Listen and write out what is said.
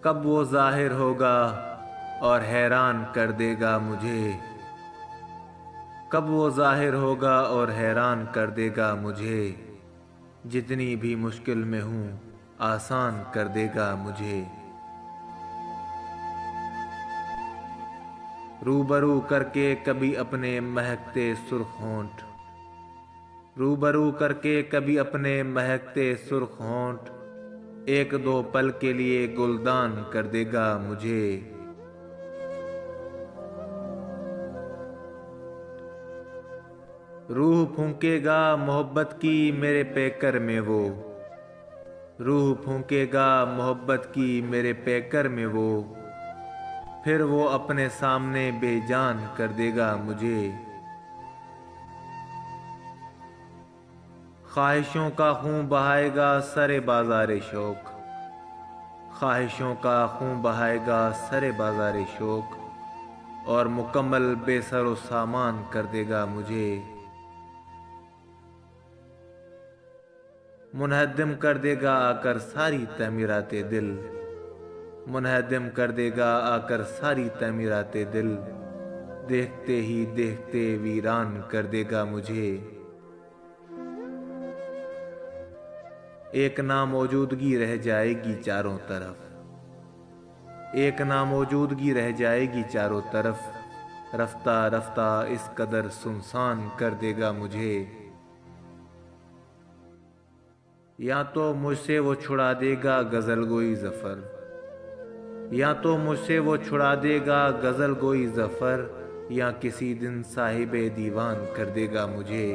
کب وہ ظاہر ہوگا اور حیران کر دے گا مجھے، کب وہ ظاہر ہوگا اور حیران کر دے گا مجھے، جتنی بھی مشکل میں ہوں آسان کر دے گا مجھے۔ روبرو کر کے کبھی اپنے مہکتے سرخ ہونٹ، روبرو کر کے کبھی اپنے مہکتے سرخ ہونٹ، ایک دو پل کے لیے گلدان کر دے گا مجھے۔ روح پھونکے گا محبت کی میرے پیکر میں وہ، روح پھونکے گا محبت کی میرے پیکر میں وہ، پھر وہ اپنے سامنے بے جان کر دے گا مجھے۔ خواہشوں کا خون بہائے گا سرے بازار شوق، خواہشوں کا خون بہائے گا سرے بازار شوق، اور مکمل بے سر و سامان کر دے گا مجھے۔ منہدم کر دے گا آ کر ساری تعمیرات دل، منہدم کر دے گا آ کر ساری تعمیرات دل، دیکھتے ہی دیکھتے ویران کر دے گا مجھے۔ ایک ناموجودگی رہ جائے گی چاروں طرف، ایک ناموجودگی رہ جائے گی چاروں طرف، رفتہ رفتہ اس قدر سنسان کر دے گا مجھے۔ یا تو مجھ سے وہ چھڑا دے گا غزل گوئی ظفر، یا تو مجھ سے وہ چھڑا دے گا غزل گوئی ظفر، یا کسی دن صاحب دیوان کر دے گا مجھے۔